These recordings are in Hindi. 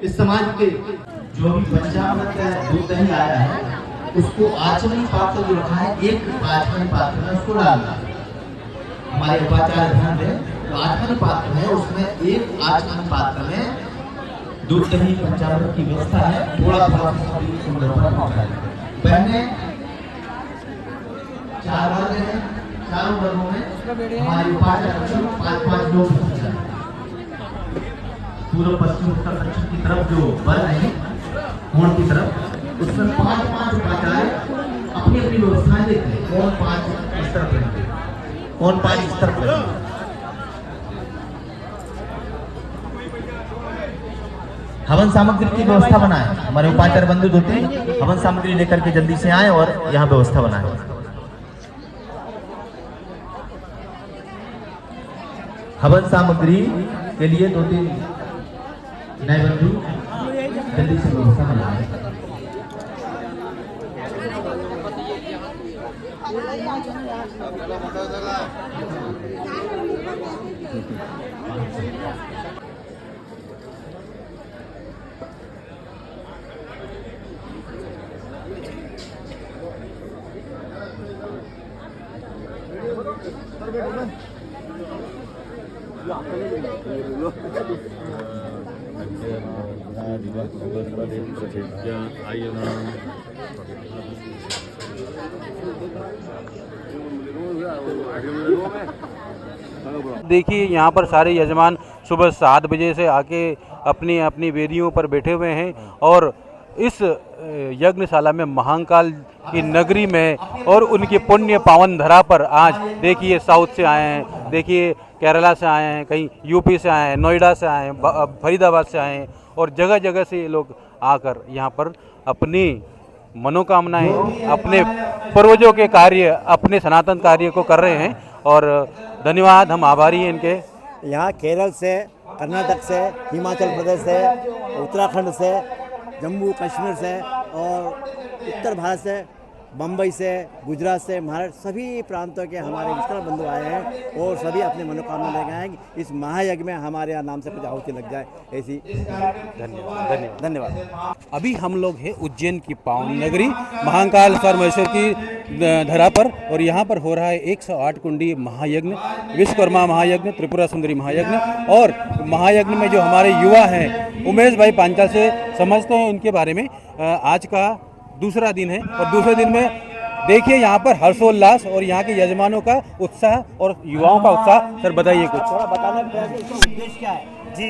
इस समाज के जो भी पंचामृत दूध दही आया है उसको आचमनी पात्र जो रखा है, एक आचमनी पात्र में उसको डालना। हमारे उपाचार्य ध्यान दें, तो आचमनी पात्र है उसमें एक आचमनी पात्र में दूध दही पंचामृत की व्यवस्था है, थोड़ा थोड़ा सुंदर पहले 4 वर्ग है, चारों वर्गों में हमारे उपाचार्य 5-5 लोग पूर्व पश्चिम उत्तर दक्षिण की तरफ जो वर्ग है कोण की तरफ, उसमें 5-5 उपाचार्य अपनी अपनी व्यवस्थाएं देते हैं। कौन 5 स्तर पर, कौन 5 स्तर पर। हवन सामग्री की व्यवस्था बनाए, हमारे उपाचार्य बंधु होते हैं, हवन सामग्री लेकर के जल्दी से आए और यहाँ व्यवस्था बनाए। हवन सामग्री के लिए 2-3 नए बंधु जल्दी से व्यवस्था बनाए। देखिए यहाँ पर सारे यजमान सुबह 7 बजे से आके अपनी अपनी वेदियों पर बैठे हुए हैं और इस यज्ञशाला में महाकाल की नगरी में और उनकी पुण्य पावन धरा पर आज देखिए साउथ से आए हैं, देखिए केरला से आए हैं, कहीं यूपी से आए हैं, नोएडा से आए हैं, फरीदाबाद से आए हैं और जगह जगह से ये लोग आकर यहाँ पर अपनी मनोकामनाएं, अपने पूर्वजों के कार्य, अपने सनातन कार्य को कर रहे हैं और धन्यवाद, हम आभारी हैं इनके। यहाँ केरल से, कर्नाटक से, हिमाचल प्रदेश से, उत्तराखंड से, जम्मू कश्मीर से और उत्तर भारत से, बम्बई से, गुजरात से, महाराष्ट्र, सभी प्रांतों के हमारे विश्वकर्मा बंधु आए हैं और सभी अपनी मनोकामना लेकर आए हैं कि इस महायज्ञ में हमारे यहाँ नाम से कुछ आहुति लग जाए, ऐसी। धन्यवाद धन्यवाद। अभी हम लोग हैं उज्जैन की पावन नगरी महाकाल परमेश्वर की धरा पर और यहाँ पर हो रहा है 108 कुंडी महायज्ञ, विश्वकर्मा महायज्ञ, त्रिपुरा सुंदरी महायज्ञ और महायज्ञ में जो हमारे युवा हैं उमेश भाई पांचाल से समझते हैं इनके बारे में। आज का दूसरा दिन है और दूसरे दिन में देखिए यहाँ पर हर्षोल्लास और यहाँ के यजमानों का उत्साह और युवाओं का उत्साह। सर बताइए कुछ। थोड़ा बताना उद्देश्य क्या है? जी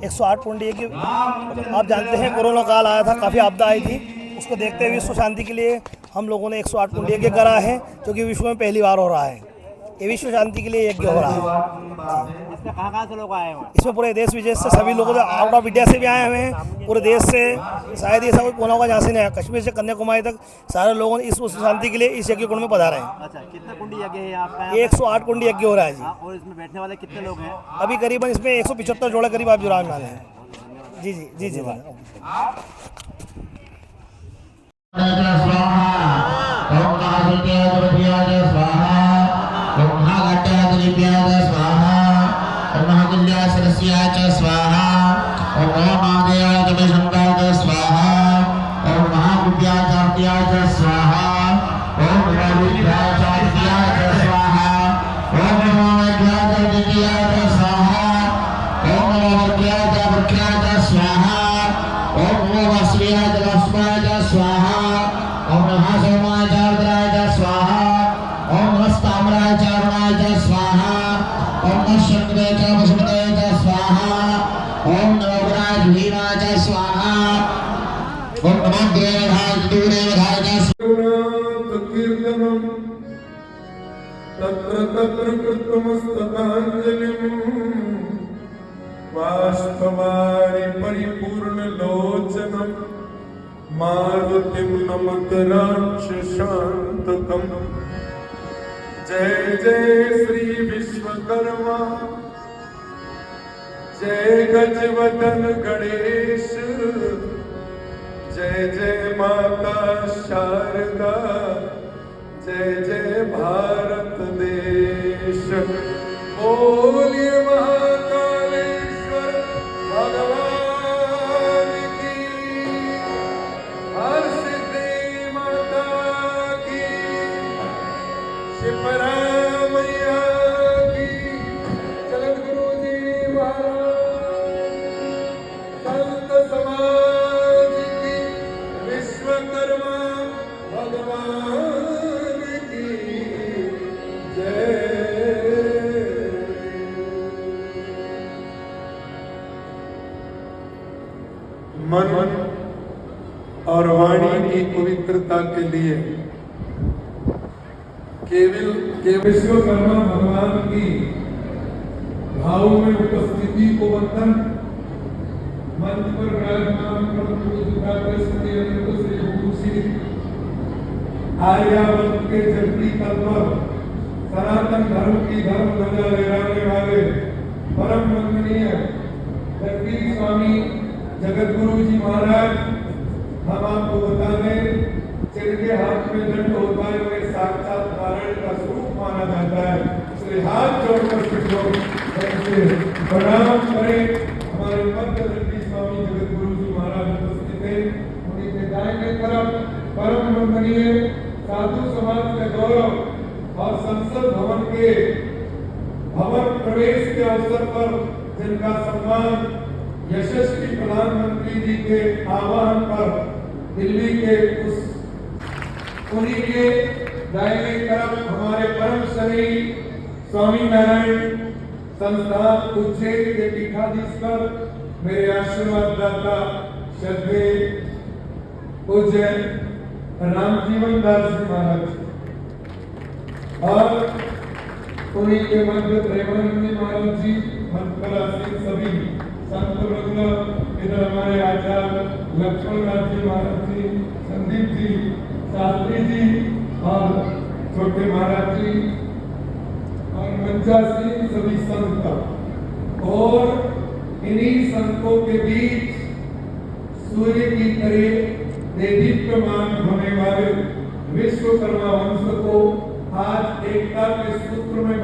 108 कुंडी की आप जानते हैं कोरोना काल आया था, काफ़ी आपदा आई थी, उसको देखते हुए विश्व शांति के लिए हम लोगों ने 108 कुंडी यज्ञ करा है जो कि विश्व में पहली बार हो रहा है। ये विश्व शांति के लिए यज्ञ हो रहा है। इसमें कहाँ से लोग आए हुए हैं? इसमें पूरे देश विदेश से सभी लोग आउट ऑफ इंडिया से भी आए हुए हैं, पूरे देश से, शायद ऐसा कोई कोना होगा जहाँ से नहीं आया, कश्मीर से कन्याकुमारी तक सारे लोगों ने इस विश्व शांति के लिए इस यज्ञ कुंड में पधारे हैं। अच्छा, कितने कुंडी यज्ञ है आपका? ये 108 कुंडी यज्ञ हो रहा है जी। और इसमें बैठने वाले कितने लोग हैं? अभी करीबन इसमें 175 जोड़े करीब आप विराजमान हैं। जी जी जी जी। तत्र तत्र कृतमस्तकाञ्जलिं बाष्पवारि परिपूर्णलोचनं मारुतिं नमत राक्षसान्तकम्। जय जय श्री विश्वकर्मा, जय गजवदन गणेश, जय जय माता शारदा, जय जय भारत देश। बोलिए महाकालेश्वर भगवान की, हर सिद्धि माता की, शिप्रा मैया की, जगत गुरु जी महाराज, संत की पवित्रता के लिए केवल विश्वकर्मा भगवान की भाव में उपस्थिति को वंदन। मंच पर विराजमान श्री गुरु श्री आर्यावर्त के धरती तल पर सनातन धर्म की धर्म ध्वजा लहराने वाले परम वंदनीय जगदीश स्वामी जगत गुरु जी महाराज, हम आपको बता दें, जिनके हाथ में दंड होता है वे साक्षात नारायण का स्वरूप माना जाता है। इसलिए हाथ जोड़कर प्रणाम करें। हमारे मध्य जगदीश स्वामी जगत गुरु जी महाराज उपस्थित हैं। उन्हीं के दाहिने तरफ परम वंदनीय साधु समाज के गौरव और संसद भवन के भवन प्रवेश के अवसर पर जिनका सम्मान यशस्वी प्रधानमंत्री जी के आह्वान पर दिल्ली के उन्हीं के दाहिने तरफ हमारे परम श्री स्वामी नारायण संस्थान उज्जैन के पीठाधीश्वर मेरे आशीर्वाद दाता श्रद्धे उज्जैन रामजीवन दास जी महाराज और उन्हीं के मध्य प्रेमानंद महाराज जी, मंत्रा सिंह, सभी संत वृंद, इधर हमारे आचार्य लक्ष्मण नाथ जी महाराज जी, संदीप जी, शास्त्री जी और छोटे महाराज जी और मंचा सिंह, सभी संत और इन्हीं संतों के बीच सूर्य की तरह देदीप्यमान होने वाले विश्वकर्मा वंश को आज एकता के सूत्र में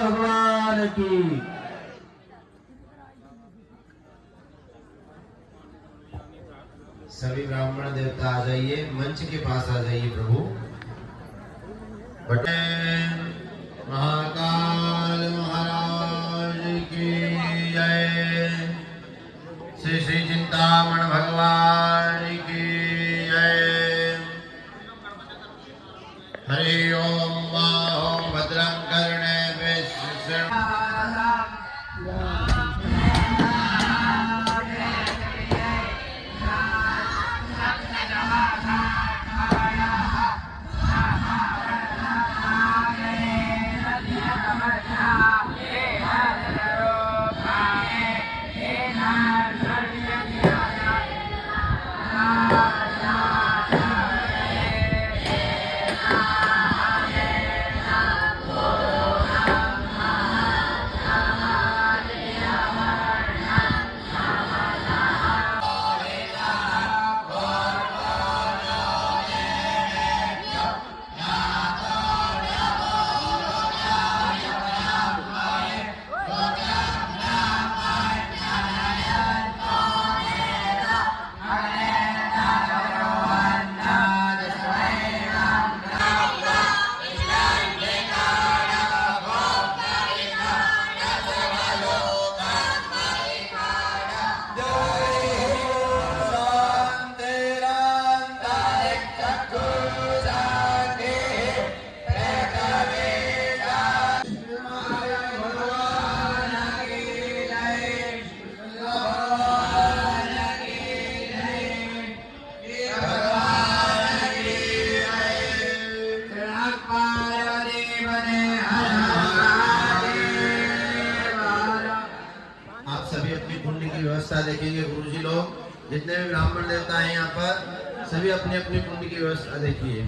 भगवान की। सभी ब्राह्मण देवता आ जाइए, मंच के पास आ जाइए प्रभु। बटे महाकाल महाराज की जय। श्री श्री चिंतामण भगवान की जय। हरि ओम ओम भद्रं कर्णे विष्णु। व्यवस्था देखेंगे गुरुजी लोग। जितने भी ब्राह्मण देवता हैं यहाँ पर सभी अपनी अपनी कुंड की व्यवस्था देखिए।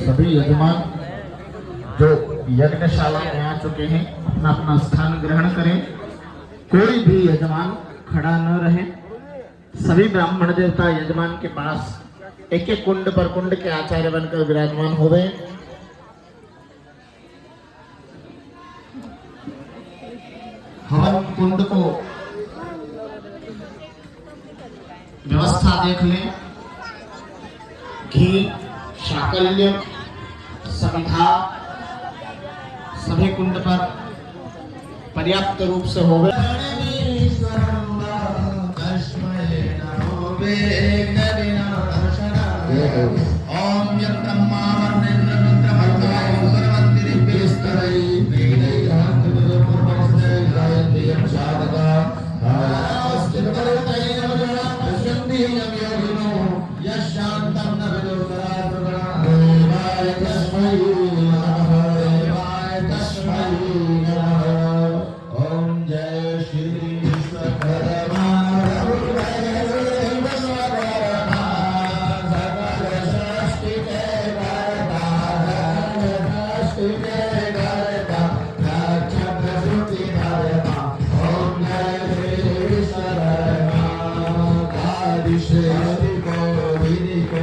सभी यजमान जो यज्ञशाला में आ चुके हैं अपना अपना स्थान ग्रहण करें। कोई भी यजमान खड़ा न रहे। सभी ब्राह्मण देवता यजमान के पास एक एक कुंड पर कुंड के आचार्य बनकर विराजमान हो गए। हवन कुंड को व्यवस्था देख लें। घी शाकल्य समिधा सभी कुंड पर पर्याप्त रूप से हो गए। ओम यत्रम मावर्णेन्द्र रुद्रमर्गाय सुरवन्तिरिभ्यस्तरै वेदैरात् गुरुर्भवस्ते गायत्र्यं शारदा आस्तिकवरतै नमः पश्यन्ति यं योगिनो यशान्तं न विदुर्गरात्मना देवाय तस्मै नमः देवाय तस्मै नमः। ओम जय Shri Vishwakarma Shri Ko Vini Ko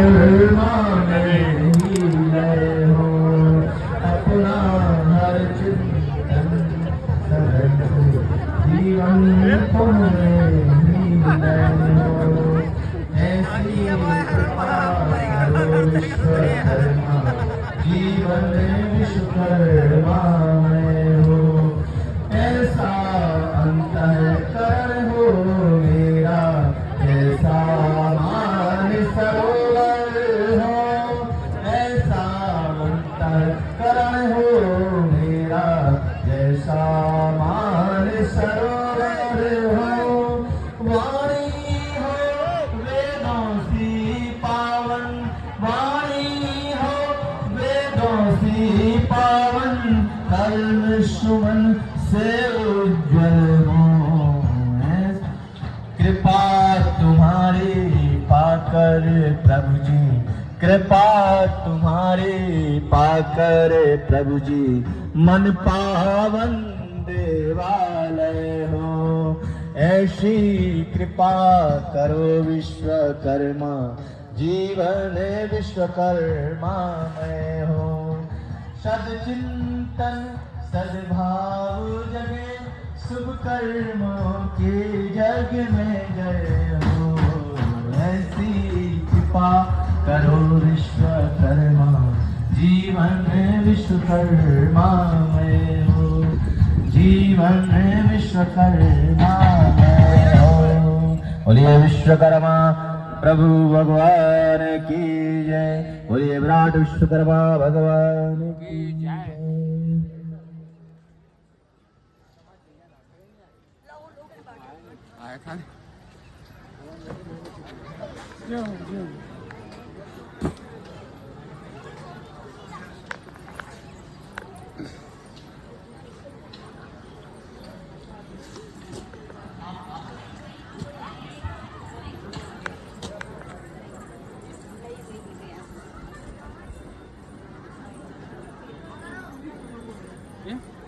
Vishwakarma में ही लय हो, अपना हर चिंतन सरल हो, जीवन तुम्हें ही लय हो। ऐसी कृपा करो विश्वकर्मा, जीवन विश्वकर्मा में हो। ऐसा अंतःकरण हो मेरा, ऐसा मान सरोवर हो, ऐसा अंतःकरण हो मेरा, जैसा मान सरोवर हो। वाणी हो वेदों सी पावन, वाणी हो वेदों सी पावन, कर्म सुमन से उज्जवल हो। कृपा तुम्हारी पाकर प्रभु जी, कृपा तुम्हारी पाकर प्रभु जी, मन पावन देवालय हो। ऐसी कृपा करो विश्वकर्मा, जीवन विश्वकर्मा में हो। सदचिंतन सद्भाव जगे, शुभ कर्मों के जग में जय हो। ऐसी कृपा करो विश्वकर्मा, जीवन विश्वकर्मा में हो, जीवन विश्वकर्मा में हो। बोलिए विश्वकर्मा प्रभु भगवान की जय, बोलिए विराट विश्वकर्मा भगवान की जय।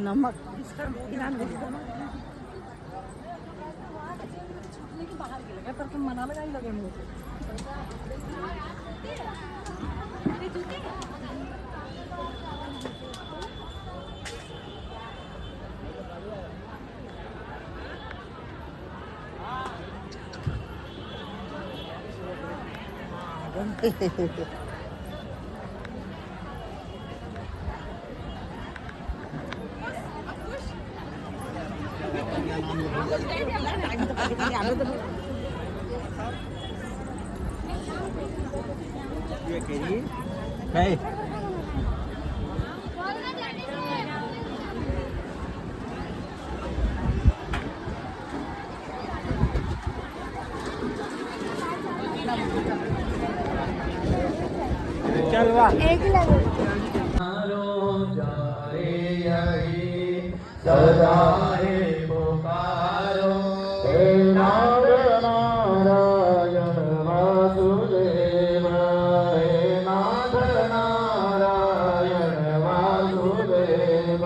नमक इसका ईरान बाहर के लगे पर तुम मना लगा ही लगे मुझे। सदा हे पुकारो, हे नाग नारायण वासुदेव, हे नाग नारायण वासुदेव।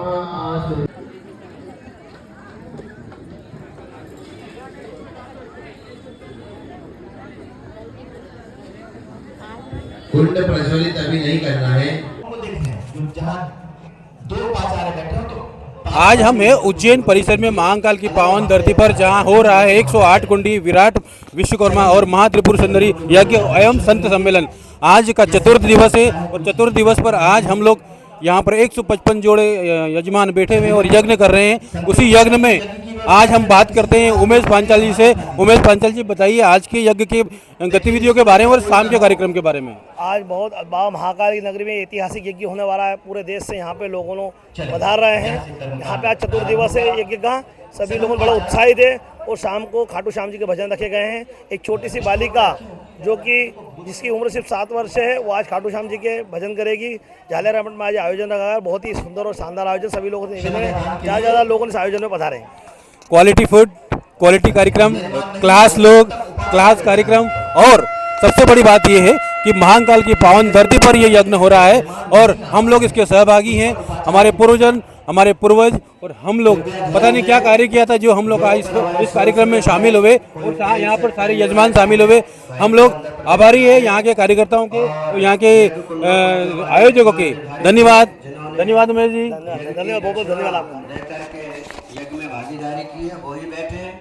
कुंड प्रज्वलित अभी नहीं करना है। जहाँ दो पाचारे बैठे हो तो आज हम हैं उज्जैन परिसर में महाकाल की पावन धरती पर, जहां हो रहा है 108 कुंडी विराट विश्वकर्मा और महात्रिपुर सुंदरी यज्ञ एवं संत सम्मेलन। आज का चतुर्थ दिवस है और चतुर्थ दिवस पर आज हम लोग यहाँ पर 155 जोड़े यजमान बैठे हुए हैं और यज्ञ कर रहे हैं। उसी यज्ञ में आज हम बात करते हैं उमेश पांचाल जी से। उमेश पांचाल जी, बताइए आज के यज्ञ की गतिविधियों के बारे में और शाम के कार्यक्रम के बारे में। आज बहुत बाबा महाकाल की नगरी में ऐतिहासिक यज्ञ होने वाला है। पूरे देश से यहाँ पे लोगों पधार रहे हैं। यहाँ पे आज चतुर्थ दिवस है यज्ञ का। सभी लोग बड़ा उत्साहित है और शाम को खाटू श्याम जी के भजन रखे गए हैं। एक छोटी सी बालिका जो कि जिसकी उम्र सिर्फ 7 वर्ष है, वो आज खाटू श्याम जी के भजन करेगी। झालेरा मठ में आज आयोजन रखा है, बहुत ही सुंदर और शानदार आयोजन। सभी लोगों ने ज़्यादा लोगों ने इस आयोजन में पधारे हैं। क्वालिटी फूड, क्वालिटी कार्यक्रम, क्लास लोग, क्लास कार्यक्रम और सबसे बड़ी बात यह है कि महाकाल की पावन धरती पर यह यज्ञ हो रहा है और हम लोग इसके सहभागी हैं। हमारे पूर्वजन हमारे पूर्वज और हम लोग पता नहीं क्या कार्य किया था जो हम लोग आज इस कार्यक्रम में शामिल हुए और यहाँ पर सारे यजमान शामिल हुए। हम लोग आभारी है यहाँ के कार्यकर्ताओं के और यहाँ के आयोजकों के। धन्यवाद, धन्यवाद उमेश जी। धन्यवाद, बहुत बहुत धन्यवाद आपका। यज्ञ में भागीदारी की है, वही बैठे हैं।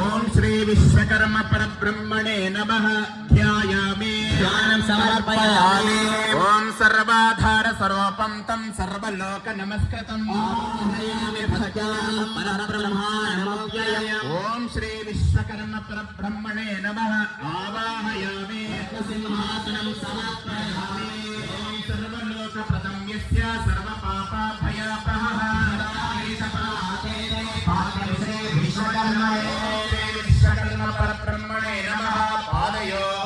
ओम श्री विश्वकर्म परब्रह्मणे नमः। ध्यायामि ध्यानं समर्पयामि। ओम सर्वाधार स्वरूपं तं सर्वलोक नमस्कृतं आवाहयामि भक्त्यां परब्रह्माणमव्ययम्। ओम श्री विश्वकर्म परब्रह्मणे नमः। आवाहयामि सिंहासनं समर्पयामि। ओम सर्वलोकप्रदं यस्य सर्वपापभयापहः विश्वकर्म परब्रह्मणे नमः। पादयोः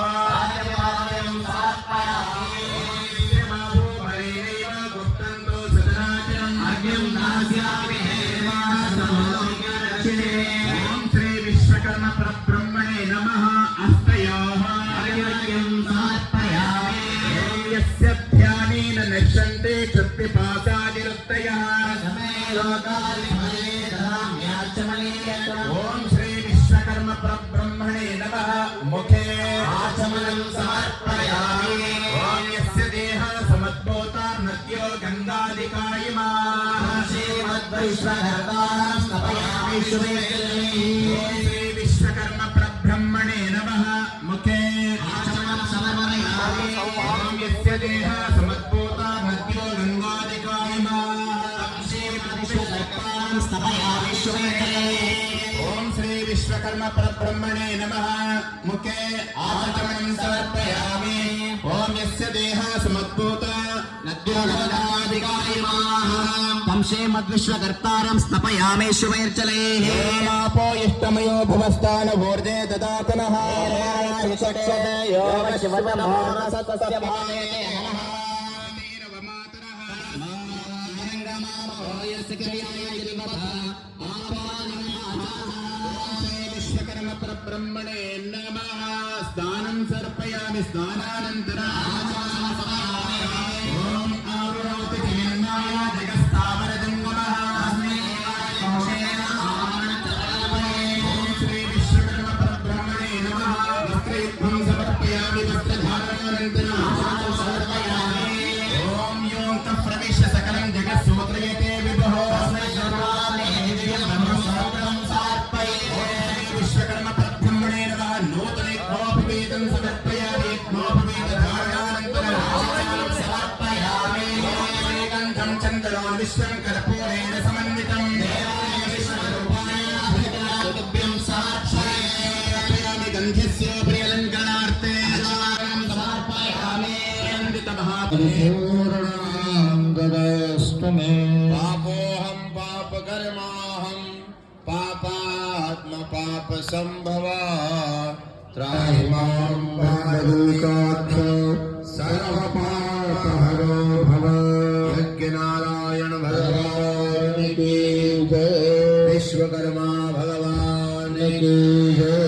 गुप्तं सचराचरम् अर्घ्यं दास्यामि। ओम श्री विश्वकर्म परब्रह्मणे नमः। हस्तयोः अर्घ्यं समर्पयामि। ओम यस्य ध्यानेन नश्यन्ते क्षुत्पिपासादिवृत्तयः ओम श्री विश्वकर्म परब्रह्मणे नमः। मुखे आचमनं समर्पयामि। ओम यस्य देहः समद्भूता नद्यो गंगादिका इमाः श्रीमद्विश्वकर्तारं स्थापयामि शुभे। ओम श्री विश्वकर्म परब्रह्मणे नमः। मुखे आचमनं समर्पयामि। ओम यस्य देहः समद्भूता नद्यो गंगादिका इमाः श्रीमद्विश्वकर्तारं स्थापयामि शुभे। ओम श्री विश्वकर्म परब्रह्मणे नमः। मुखे आचमनं समर्पयामि। ओम यस्य देहः समद्भूता नद्यो गंगादिका इमाः तं श्रीमद्विश्वकर्तारं स्थापयामि शुभैर्जलैः। आपो इष्टमयो भुवस्तानभूर्जे ददातनः विश्वकर्म परब्रह्मणे नमः। स्नानं समर्पयामि। स्नानानन्तरम् ओम आवरोति जगन्नाय जगत्स्थावरजङ्गमः। ओम श्री विश्वकर्म परब्रह्मणे नमः। वस्त्रयुग्मं समर्पयामि। वस्त्रधारणानन्तरम् ओम योऽन्तः प्रविश्य सकलं जगत्सूत्रयते विभुः विश्वकर्म परब्रह्मणे नमः। नूतनयज्ञोपवीतं समर्पयामि। यज्ञोपवीतधारणानन्तरं समर्पयामि। गन्धं चन्दनं विश्वं कर्पूरेण समन्वितं देवाय समर्पयामि। गन्धस्य प्रियलङ्करणार्थे समर्पयामि। पापोऽहं पापकर्माहं पापात्म पाप संभवा त्राहि मां पापदूतात् सर्वपापहरो भव। यज्ञनारायण भगवान की जय। विश्वकर्मा भगवान की जय।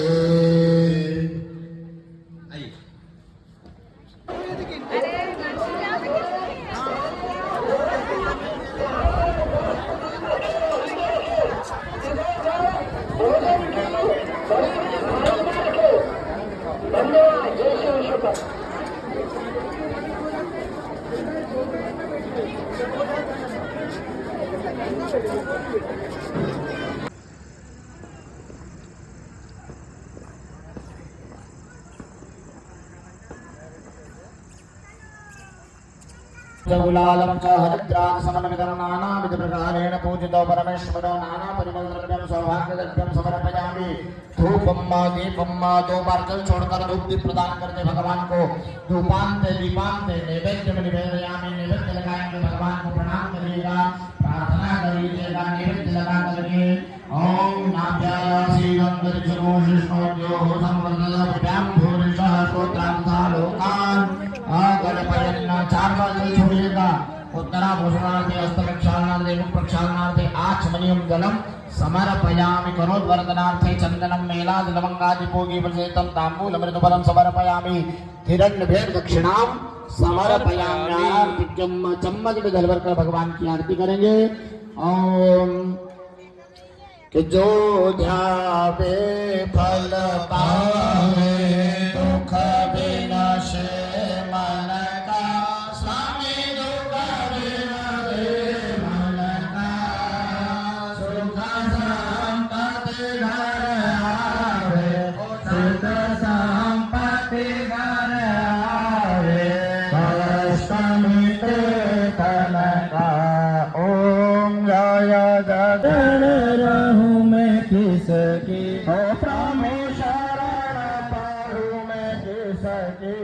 गुलालं च हरिद्राक् समन्वितं नानाविध प्रकारेण पूजितो परमेश्वरो नाना परिमलद्रव्यं सौभाग्यद्रव्यं समर्पयामि। धूपं दीपं दो बार जल छोड़कर धूप दीप प्रदान करके भगवान को धूपांते दीपांते नैवेद्य में निवेदयामि। नैवेद्य लगाएंगे, भगवान को प्रणाम करिएगा, प्रार्थना करिएगा। नैवेद्य लगा करके ओम नाभ्यासीरंतरिक्षगोशिष्णोद्यो संवर्धनभ्यां भूरिशः स्तोत्रांथा लोकान् गणपयन्। 4 बार जल छोड़िएगा। उत्तराभूषणार्थे हस्त प्रक्षालनार्थे मुख प्रक्षालनार्थे आचमनीयं जलम समर्पयामि। करोद्वर्धनार्थे चंदनं मेलादि लवंगादि भोगी प्रसेतं ताम्बूलमृतफलं समर्पयामि। हिरण्यभेद दक्षिणां समर्पयामि। चम्मच में जल भरकर भगवान की आरती करेंगे। ओम कि जो ध्यावे फल पावे दुख विनाशे मन का स्वामी दुख विनाशे मन का सुख संपत्ति घर आवे सुख संपत्ति घर आवे कष्ट मिटे धन का। ओम जय जगन रहूं मैं किसकी हो प्रभु शरण पाऊं मैं किसकी।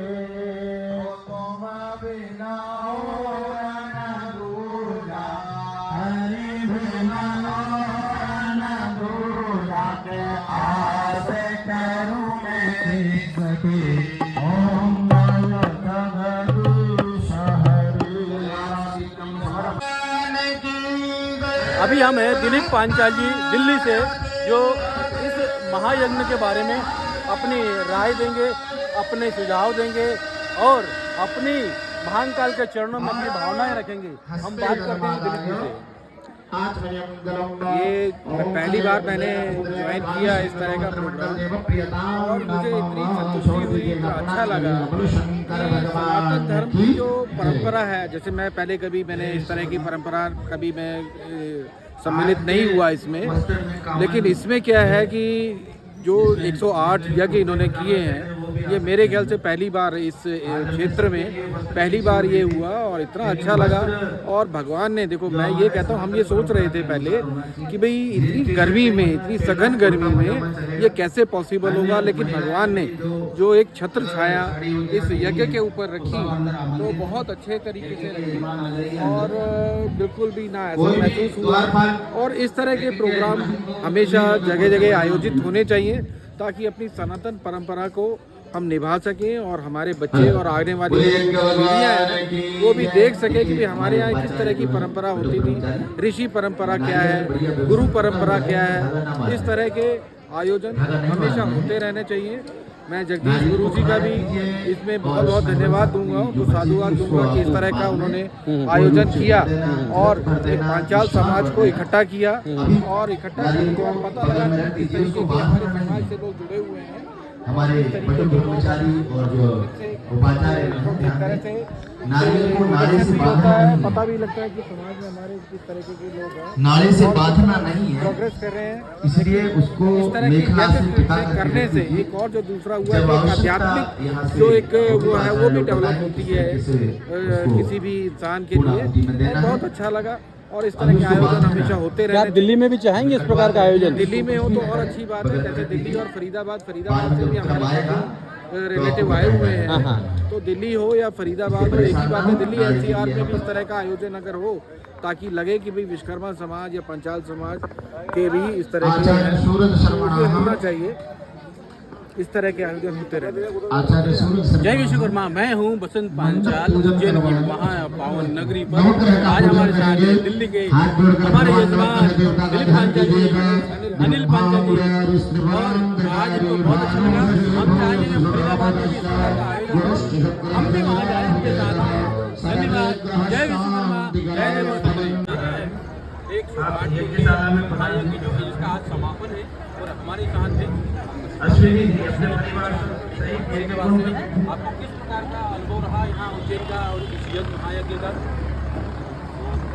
तुम बिना न दूजा हरि बिना न दूजा के आस करूं मैं किसकी। ओम जय जगदीश हरि। अभी हम हैं दिलीप पांचाल जी दिल्ली से, जो इस महायज्ञ के बारे में अपनी राय देंगे, अपने सुझाव देंगे और अपनी महाकाल के चरणों में अपनी भावनाएं रखेंगे। हम बात करते हैं दिलीप जी से। ये पहली बार मैंने ज्वाइन किया इस तरह का प्रोग्राम और मुझे इतनी संतुष्टि हुई, इतना अच्छा लगा। सनातन धर्म की जो परंपरा है, जैसे मैं पहले कभी मैंने इस तरह की परंपरा कभी मैं सम्मिलित नहीं हुआ इसमें, लेकिन इसमें क्या है कि जो 108 यज्ञ इन्होंने किए हैं, ये मेरे ख्याल से पहली बार इस क्षेत्र में पहली बार ये हुआ और इतना अच्छा लगा। और भगवान ने, देखो मैं ये कहता हूँ, हम ये सोच रहे थे पहले कि भाई इतनी गर्मी में, इतनी सघन गर्मी में ये कैसे पॉसिबल होगा, लेकिन भगवान ने जो एक छत्र छाया इस यज्ञ के ऊपर रखी तो बहुत अच्छे तरीके से रखी और बिल्कुल भी ना ऐसा महसूस हुआ। और इस तरह के प्रोग्राम हमेशा जगह जगह आयोजित होने चाहिए ताकि अपनी सनातन परंपरा को हम निभा सकें और हमारे बच्चे और आने वाली पीढ़ियाँ हैं वो भी देख सके कि हमारे यहाँ किस तरह की परंपरा होती थी, ऋषि परंपरा क्या है, गुरु परंपरा क्या है। इस तरह के आयोजन हमेशा होते रहने चाहिए। मैं जगदीश गुरु जी का भी इसमें बहुत बहुत धन्यवाद दूंगा, उनको साधुवाद दूंगा कि इस तरह का उन्होंने आयोजन किया और एक पांचाल समाज को इकट्ठा किया और इकट्ठा करके पता लगा कि किस तरीके के हमारे समाज से लोग जुड़े हुए हैं। हमारे बड़े ब्रह्मचारी और जो उपाचार्य नारियल को नारे से बांधना नहीं, पता भी लगता है कि समाज में हमारे किस तरीके के लोग हैं, नारे से बांधना नहीं है, प्रोग्रेस कर रहे हैं। इसलिए उसको इस तरह की मेखला से टिका करने से एक और जो दूसरा हुआ है, एक आध्यात्मिक जो एक वो है वो भी डेवलप होती है किसी भी इंसान के लिए, और बहुत अच्छा लगा। और इस तरह के आयोजन हमेशा होते रहे। दिल्ली में भी चाहेंगे इस प्रकार का आयोजन? दिल्ली में हो तो और अच्छी बात है, जैसे दिल्ली और फरीदाबाद से भी हमारे रिलेटिव आए हुए हैं, तो दिल्ली हो या फरीदाबाद हो एक ही बात है। दिल्ली NCR में भी इस तरह का आयोजन अगर हो ताकि लगे कि भाई विश्वकर्मा समाज या पंचाल समाज के भी इस तरह के होना चाहिए, इस तरह के आयोजन होते रहते। जय विश्वकर्मा। मैं हूँ बसंत पांचाल, उज्जैन की महापावन नगरी पर। आज हमारे साथ दिल्ली के हमारे यजमान दिलीप पांचाल जी, अनिल पांचाल जी, और आज तो बहुत अच्छा लगा। हम चाहेंगे फरीदाबाद में भी इस तरह का आयोजन, हम भी वहाँ जाए उनके साथ। धन्यवाद। जय विश्वकर्मा, जय विश्वकर्मा। 108 की जो इसका आज समापन है और हमारे साथ है अश्विनी जी अपने परिवार सहित आपको किस प्रकार का अनुभव रहा यहाँ उज्जैन का और इस यज्ञ महायज्ञ का?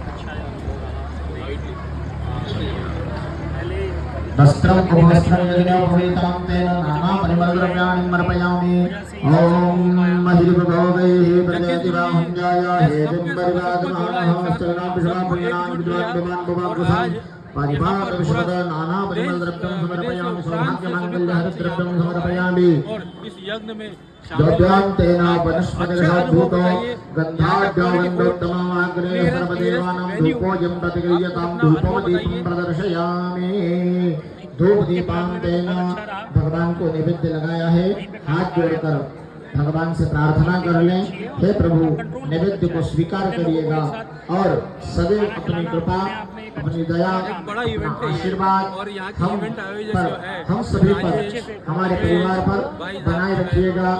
अच्छा अनुभव रहा। वस्त्रं कुवस्त्रं यज्ञोपवीतं तेन नाना परिमलद्रव्याणि समर्पयामि। ॐ महिर्भगवैः प्रत्यतिबाहुं जायाहे बिम्बरिवादमानः स्त्रीणां विषमापुण्यां विद्वान् भवान् पारिभाषविश्वद नाना परिमलद्रव्यं समर्पयामि। सौभाग्यमाङ्गल्यहरिद्रव्यं समर्पयामि। और इस यज्ञ में द्रव्यान्तेन वनस्पतिर्भूतो गन्धाढ्योगन्धोत्तममाग्रे सर्वदेवानां धूपोऽयं प्रतिगृह्यतां धूपदीपं प्रदर्शयामि। धूप दीपांतेन भगवान को नैवेद्य लगाया है। हाथ जोड़कर भगवान से प्रार्थना कर लें, हे प्रभु नैवेद्य को स्वीकार करिएगा और सदैव अपनी कृपा अपनी दया अपना आशीर्वाद हम सभी पर हमारे परिवार पर बनाए रखिएगा।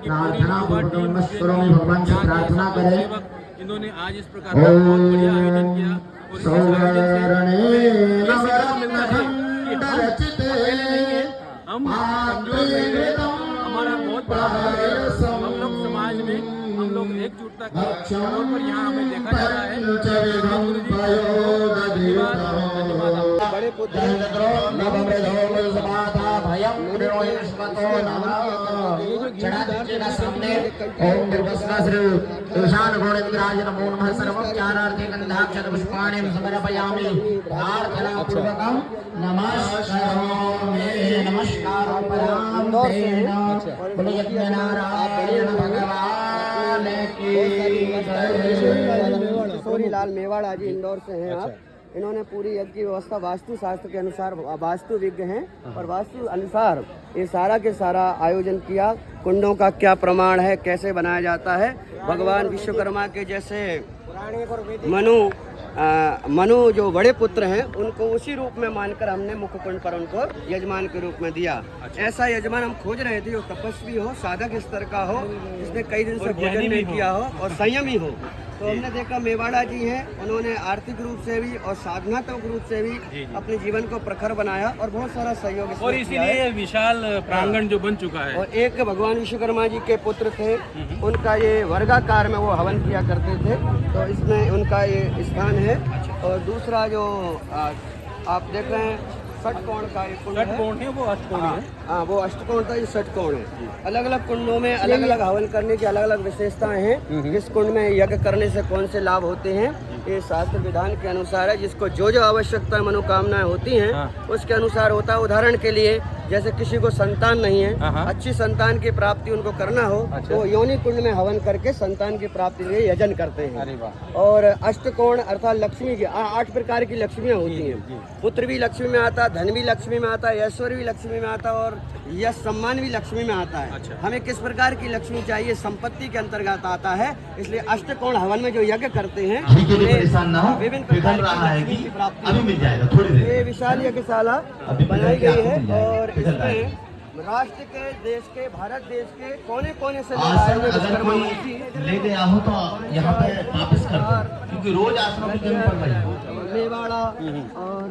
प्रार्थना पूर्वक नमस्कारों में भगवान से प्रार्थना करें। इन्होंने आज इस प्रकार का बहुत बढ़िया आयोजन किया और इस आयोजन से हम हमारा बहुत बड़ा हम लोग समाज में हम लोग एकजुटता के तौर पर यहाँ हमें देखा जा रहा है। बड़े पुत्र चढ़ा दीजिएगा सामने। ओम दुर्गस्ना श्री ईशान घोड़ेन्द्राय नमो नमः। सर्वोपचारार्थे गंधाक्षत पुष्पाणि समर्पयामि। प्रार्थना पूर्वकं नमस्कारोमि। नमस्कारो परांतेन पुण्यज्ञ नारायण भगवान की जय। किशोरीलाल मेवाड़ा जी इंदौर से हैं आप। इन्होंने पूरी यज्ञ की व्यवस्था वास्तु शास्त्र के अनुसार, वास्तु विज्ञ हैं और वास्तु अनुसार ये सारा के सारा आयोजन किया। कुंडों का क्या प्रमाण है, कैसे बनाया जाता है, भगवान विश्वकर्मा के जैसे मनु जो बड़े पुत्र हैं उनको उसी रूप में मानकर हमने मुख्य कुंड पर उनको यजमान के रूप में दिया। ऐसा यजमान हम खोज रहे थे जो तपस्वी हो, साधक स्तर का हो, जिसने कई दिन से भोजन नहीं किया हो और संयमी हो। तो हमने देखा मेवाड़ा जी हैं, उन्होंने आर्थिक रूप से भी और साधनात्मक रूप से भी अपने जीवन को प्रखर बनाया और बहुत सारा सहयोग और इसीलिए विशाल प्रांगण जो बन चुका है। और एक भगवान विश्वकर्मा जी के पुत्र थे, उनका ये वर्गाकार में वो हवन किया करते थे, तो इसमें उनका ये स्थान है। और दूसरा जो आप देख रहे हैं षटकोण का एक कुंड है, वो अष्टकोण है। हाँ, वो अष्टकोण था, ये षटकोण है। अलग अलग कुंडों में अलग अलग हवन करने की अलग अलग विशेषताएं हैं। किस कुंड में यज्ञ करने से कौन से लाभ होते हैं, ये शास्त्र विधान के अनुसार है। जिसको जो जो आवश्यकता मनोकामनाएं होती हैं उसके अनुसार होता है। उदाहरण के लिए जैसे किसी को संतान नहीं है, अच्छी संतान की प्राप्ति उनको करना हो तो योनि कुंड में हवन करके संतान की प्राप्ति के लिए यजन करते हैं। और अष्टकोण अर्थात लक्ष्मी की 8 प्रकार की लक्ष्मियाँ होती हैं। पुत्र भी लक्ष्मी में आता, धन भी लक्ष्मी में आता है, ऐश्वर्य भी लक्ष्मी में आता है और यश सम्मान भी लक्ष्मी में आता है। हमें किस प्रकार की लक्ष्मी चाहिए, संपत्ति के अंतर्गत आता है। इसलिए अष्टकोण हवन में जो यज्ञ करते हैं विभिन्न प्रकार की प्राप्ति अभी मिल जाएगा थोड़ी देर। ये विशाल यज्ञशाला बनाई गई है और इसमें राष्ट्र के, देश के, भारत देश के कोने कोने से ले गया हो तो यहाँ पे वापस कर दो, क्योंकि रोज आसनों की जरूरत पड़ रही है। मेवाड़ा और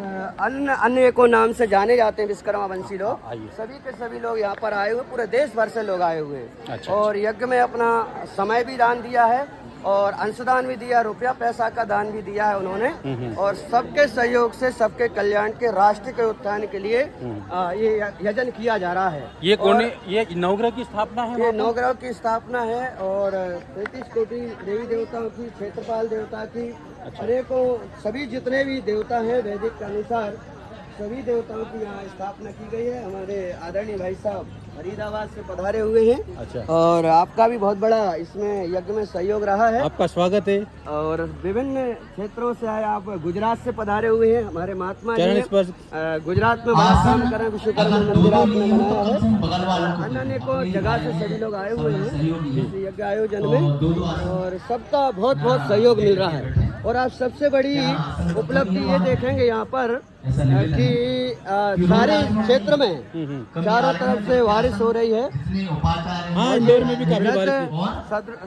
अन्य एको नाम से जाने जाते हैं विश्वकर्मा वंशी लोग। सभी के सभी लोग यहाँ पर आए हुए, पूरे देश भर से लोग आए हुए हैं। और यज्ञ में अपना समय भी दान दिया है और अंशदान भी दिया, रुपया पैसा का दान भी दिया है उन्होंने। और सबके सहयोग से, सबके कल्याण के, राष्ट्र के उत्थान के लिए ये यजन किया जा रहा है। ये नवग्रह की स्थापना है। ये नवग्रह की स्थापना है और 33 कोटि देवी देवताओं की, क्षेत्रपाल देवता की, अनेकों सभी जितने भी देवता हैं वैदिक के अनुसार सभी देवताओं की यहाँ स्थापना की गई है। हमारे आदरणीय भाई साहब फरीदाबाद से पधारे हुए हैं और आपका भी बहुत बड़ा इसमें यज्ञ में सहयोग रहा है। आपका स्वागत है। और विभिन्न क्षेत्रों से आए, आप गुजरात से पधारे हुए हैं। हमारे महात्मा जी गुजरात में विश्वकर्मा मंदिर आपने बनाया है। अन्य को जगह से सभी लोग आए हुए हैं इस यज्ञ आयोजन में और सबका बहुत बहुत सहयोग मिल रहा है। और आप सबसे बड़ी उपलब्धि ये देखेंगे यहाँ पर कि सारे क्षेत्र में चारों तरफ से बारिश हो रही है। हाँ, इंदौर में भी काफी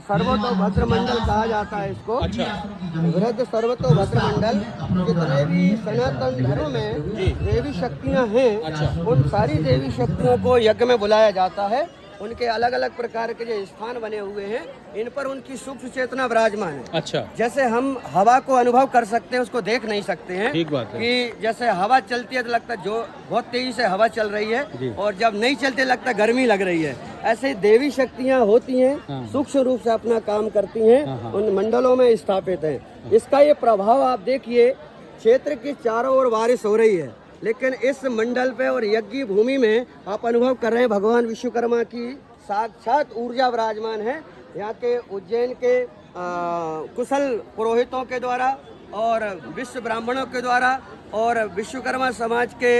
सर्वतोभद्र मंडल कहा जाता है इसको। वृद्ध सर्वतोभद्र मंडल, जितने भी सनातन धर्म में देवी शक्तियाँ हैं उन सारी देवी शक्तियों को यज्ञ में बुलाया जाता है। उनके अलग अलग प्रकार के जो स्थान बने हुए हैं, इन पर उनकी सूक्ष्म चेतना विराजमान है। अच्छा, जैसे हम हवा को अनुभव कर सकते हैं, उसको देख नहीं सकते हैं। ठीक बात है। कि जैसे हवा चलती है तो लगता है जो बहुत तेजी से हवा चल रही जी। है, और जब नहीं चलती लगता है गर्मी लग रही है। ऐसे ही देवी शक्तियाँ होती हैं, हाँ। सूक्ष्म रूप से अपना काम करती हैं, हाँ, हाँ। उन मंडलों में स्थापित हैं। इसका ये प्रभाव आप देखिए, क्षेत्र की चारों ओर बारिश हो रही है, लेकिन इस मंडल पे और यज्ञ भूमि में आप अनुभव कर रहे हैं भगवान विश्वकर्मा की साक्षात ऊर्जा विराजमान है। यहाँ के उज्जैन के कुशल पुरोहितों के द्वारा और विश्व ब्राह्मणों के द्वारा और विश्वकर्मा समाज के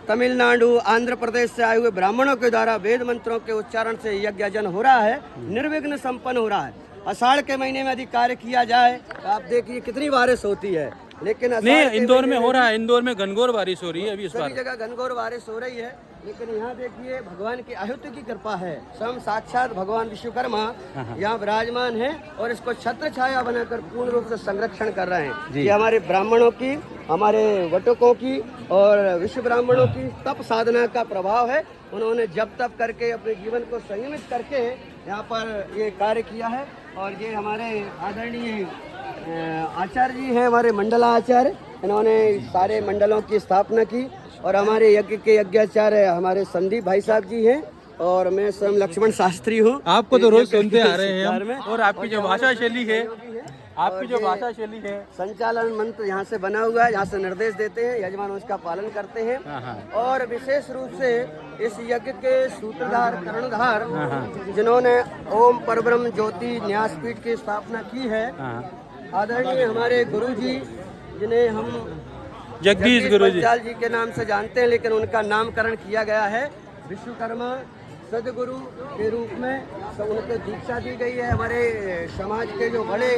तमिलनाडु आंध्र प्रदेश से आए हुए ब्राह्मणों के द्वारा वेद मंत्रों के उच्चारण से यज्ञ यजन हो रहा है, निर्विघ्न संपन्न हो रहा है। आषाढ़ के महीने में यदि कार्य किया जाए तो आप देखिए कितनी बारिश होती है, लेकिन नहीं इंदौर में हो रहा है, इंदौर में घनघोर बारिश हो रही है अभी इस सभी बार। जगह घनघोर बारिश हो रही है, लेकिन यहाँ देखिए भगवान की अहित्य की कृपा है। स्वयं साक्षात भगवान विश्वकर्मा यहाँ विराजमान है और इसको छत्र छाया बनाकर पूर्ण रूप से संरक्षण कर रहे हैं। ये हमारे ब्राह्मणों की, हमारे वटकों की और विश्व ब्राह्मणों की तप साधना का प्रभाव है। उन्होंने जप तप करके अपने जीवन को संयमित करके यहाँ पर ये कार्य किया है। और ये हमारे आदरणीय आचार्य जी हैं, हमारे मंडलाचार्य, इन्होंने सारे मंडलों की स्थापना की। और हमारे यज्ञ के यज्ञाचार्य हमारे संदीप भाई साहब जी हैं, और मैं स्वयं लक्ष्मण शास्त्री हूँ। आपको तो रोज सुनते आ रहे हैं हम, और आपकी जो भाषा शैली है, आपकी जो भाषा शैली है, संचालन मंत्र यहाँ से बना हुआ है, यहाँ से निर्देश देते हैं, यजमान उसका पालन करते हैं। और विशेष रूप से इस यज्ञ के सूत्रधार कर्णधार जिन्होंने ओम परब्रह्म ज्योति न्यासपीठ की स्थापना की है, आदरणीय हमारे गुरुजी, जिन्हें हम जगदीश गुरुजी पंचाल जी के नाम से जानते हैं, लेकिन उनका नामकरण किया गया है विश्वकर्मा सदगुरु के रूप में। तो उनको दीक्षा दी गई है। हमारे समाज के जो बड़े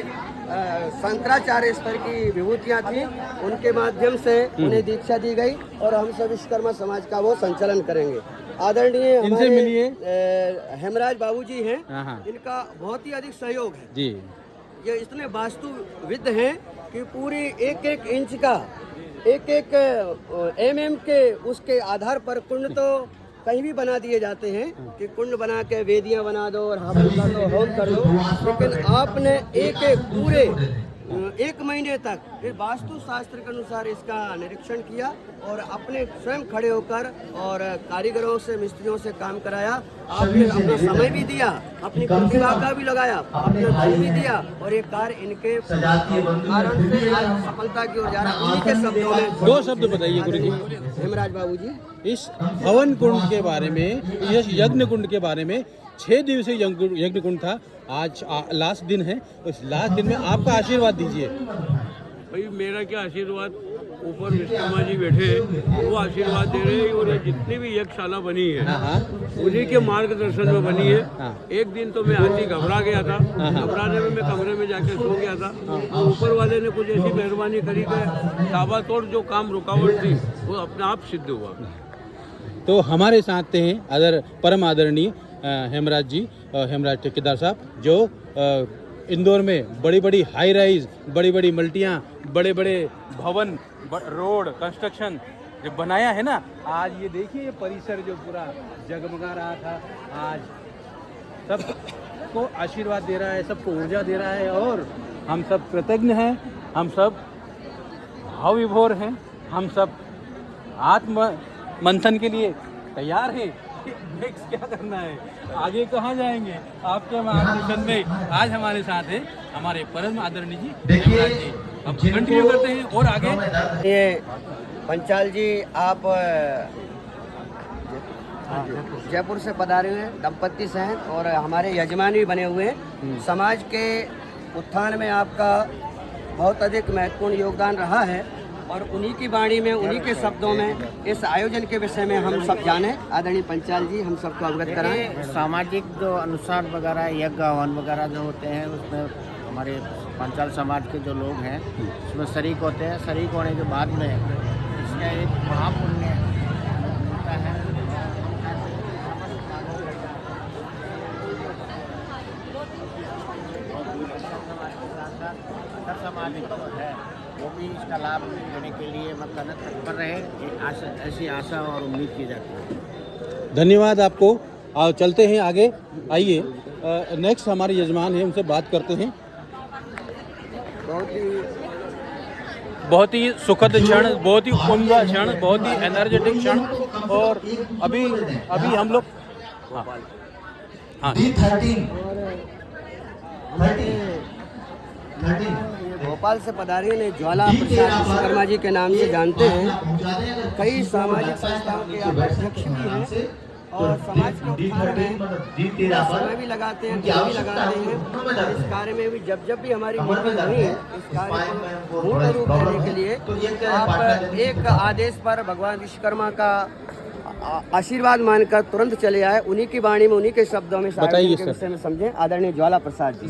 शंकराचार्य स्तर की विभूतियाँ थी, उनके माध्यम से उन्हें दीक्षा दी गई, और हम सब विश्वकर्मा समाज का वो संचालन करेंगे। आदरणीय हमारे हेमराज बाबूजी हैं, इनका बहुत ही अधिक सहयोग है जी। ये इतने वास्तुविद हैं कि पूरी एक एक इंच का, एक एक mm के उसके आधार पर कुंड तो कहीं भी बना दिए जाते हैं कि कुंड बना के वेदियां बना दो और हवन कर दो, होम कर दो, लेकिन आपने एक एक पूरे 1 महीने तक फिर वास्तु शास्त्र के अनुसार इसका निरीक्षण किया और अपने स्वयं खड़े होकर और कारीगरों से, मिस्त्रियों से काम कराया। आपने अपना समय भी दिया, अपनी प्रतिभा का भी लगाया, अपना धन भी दिया, और ये कार्य इनके कारण से आज सफलता की ओर जा रहा है। उन्हीं के शब्दों में 2 शब्द बताइए गुरु जी हेमराज बाबू जी इस हवन कुंड के बारे में, इस यज्ञ कुंड के बारे में। 6 दिवसीय यज्ञ कुंड था, आज लास्ट दिन है। उस लास्ट दिन में आपका आशीर्वाद दीजिए। भाई मेरा क्या आशीर्वाद, ऊपर विश्वकर्मा जी बैठे हैं, वो आशीर्वाद दे रहे हैं। और जितनी भी यज्ञशाला बनी है उन्हीं के मार्गदर्शन में बनी है। एक दिन तो मैं आज ही घबरा गया था, घबराने में मैं कमरे में जाके सो गया था। ऊपर वाले ने कुछ ऐसी मेहरबानी करी कि ताबड़तोड़ जो काम रुकावट थी वो अपने आप सिद्ध हुआ। तो हमारे साथ हैं परम आदरणीय हेमराज जी, हेमराज ठेकेदार साहब, जो इंदौर में बड़ी बड़ी हाई राइज, बड़ी बड़ी मल्टियाँ, बड़े बड़े भवन, रोड कंस्ट्रक्शन जो बनाया है ना। आज ये देखिए, ये परिसर जो पूरा जगमगा रहा था, आज सबको आशीर्वाद दे रहा है, सबको ऊर्जा दे रहा है। और हम सब कृतज्ञ हैं, हम सब भाव विभोर हैं, हम सब आत्म मंथन के लिए तैयार हैं। नेक्स्ट क्या करना है, आगे कहाँ जाएंगे, आपके मार्गदर्शन में आज हमारे साथ हैं हमारे परम आदरणीय जी हेमराज जी। अब कंटिन्यू करते हैं और आगे। ये पंचाल जी, आप जयपुर से पधारे हुए दंपति से हैं और हमारे यजमान भी बने हुए हैं। समाज के उत्थान में आपका बहुत अधिक महत्वपूर्ण योगदान रहा है, और उन्हीं की वाणी में, उन्हीं के शब्दों में इस आयोजन के विषय में हम सब जाने। आदरणीय पंचाल जी, हम सबको अवगत कराएं। सामाजिक जो अनुष्ठान वगैरह, यज्ञ हवन वगैरह जो होते हैं, उसमें हमारे पंचाल समाज के जो लोग हैं उसमें शरीक होते हैं। शरीक होने के बाद में इसका एक महापुण्य मिलता है। अगर समाज है वो भी इसका लाभ लेने के लिए मतलब तत्पर रहे, ऐसी आशा और उम्मीद की जाती है। धन्यवाद आपको चलते हैं आगे। आइए नेक्स्ट हमारे यजमान हैं, उनसे बात करते हैं। बहुत ही सुखद क्षण, बहुत ही उम्दा क्षण, बहुत ही एनर्जेटिक क्षण। और अभी हम लोग हाँ भोपाल से पधारी ने ज्वाला प्रसाद विश्वकर्मा जी के नाम से जानते हैं। कई सामाजिक संस्थाओं के आप अध्यक्ष भी हैं और समाज के उत्थान में समय भी लगाते हैं, दिल भी लगाते हैं। इस कार्य में भी जब भी हमारी मीटिंग हुई, इस कार्य को पूर्ण रूप देने के लिए आप एक आदेश पर भगवान विश्वकर्मा का आशीर्वाद मानकर तुरंत चले आए। उन्हीं की वाणी में, उन्हीं के शब्दों में बताइए के विषय में समझें। आदरणीय ज्वाला प्रसाद जी।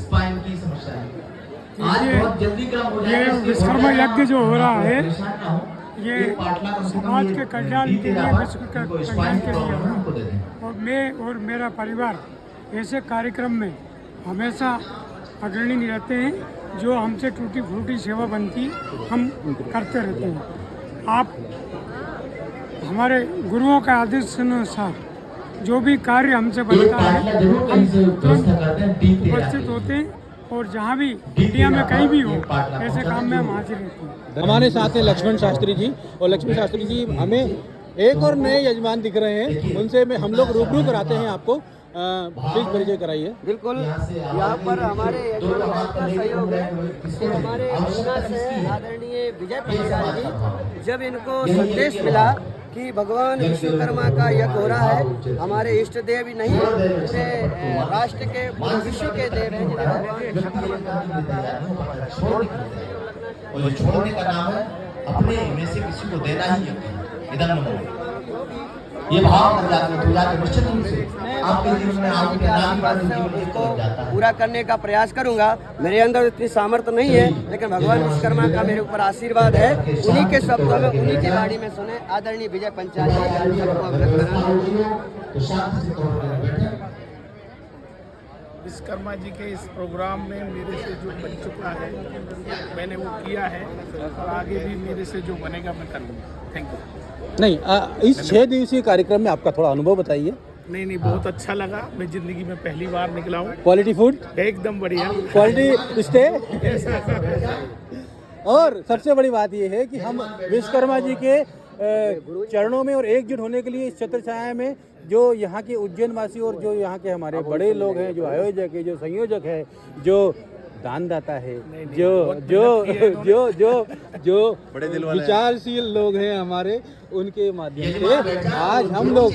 ये विश्वकर्मा यज्ञ जो हो रहा है, ये समाज के कल्याण के लिए, विश्व के कल्याण के लिए है। और मैं और मेरा परिवार ऐसे कार्यक्रम में हमेशा अग्रणी रहते हैं। जो हमसे टूटी फूटी सेवा बनती हम करते रहते हैं। आप हमारे गुरुओं का आदेश अनुसार जो भी कार्य हमसे बनता है हम उपस्थित होते हैं। और जहाँ भी इंडिया में कहीं भी हो, ऐसे काम में हम हाजिर रहते हैं। हमारे साथ हैं लक्ष्मण शास्त्री जी। और लक्ष्मण शास्त्री जी, हमें एक और नए यजमान दिख रहे हैं, उनसे में हम लोग रूबरू कराते हैं आपको। प्लीज परिचय कराइए। बिल्कुल, यहाँ पर हमारे यजमान का सहयोग है कि हमारे मीना से आदरणीय विजय पंचाल जी, जब इनको संदेश मिला कि भगवान विश्वकर्मा का यज्ञ हो रहा है, हमारे इष्ट देव ही नहीं पूरे राष्ट्र के, पूरे विश्व के देव हैं, जिन्हें भगवान और छोड़ने का नाम है अपने में से किसी को देना ही है। ये भाव कर जाते निश्चित रूप से आपके जीवन में आपके नाम को पूरा करने का प्रयास करूंगा। मेरे अंदर इतनी सामर्थ्य नहीं है, लेकिन भगवान विश्वकर्मा का मेरे ऊपर आशीर्वाद है। उन्हीं के शब्दों में, उन्हीं की वाणी में सुने आदरणीय विजय पंचाल विश्वकर्मा जी के इस प्रोग्राम में मेरे से जो बन चुका है मैंने वो किया है, और आगे भी मेरे से जो बनेगा मैं करूँगा। Thank you. नहीं, इस 6 दिवसीय कार्यक्रम में आपका थोड़ा अनुभव बताइए। नहीं, बहुत अच्छा लगा। मैं जिंदगी में पहली बार निकला हूँ। क्वालिटी फूड एकदम बढ़िया, क्वालिटी स्टे। और सबसे बड़ी बात यह है कि हम विश्वकर्मा जी के चरणों में और एकजुट होने के लिए इस छत्र छाया में जो यहाँ के उज्जैन वासी और जो यहाँ के हमारे बड़े लोग हैं, जो आयोजक है, जो संयोजक है, जो दानदाता है, जो जो जो जो जो विचारशील लोग हैं हमारे, उनके माध्यम से आज हम लोग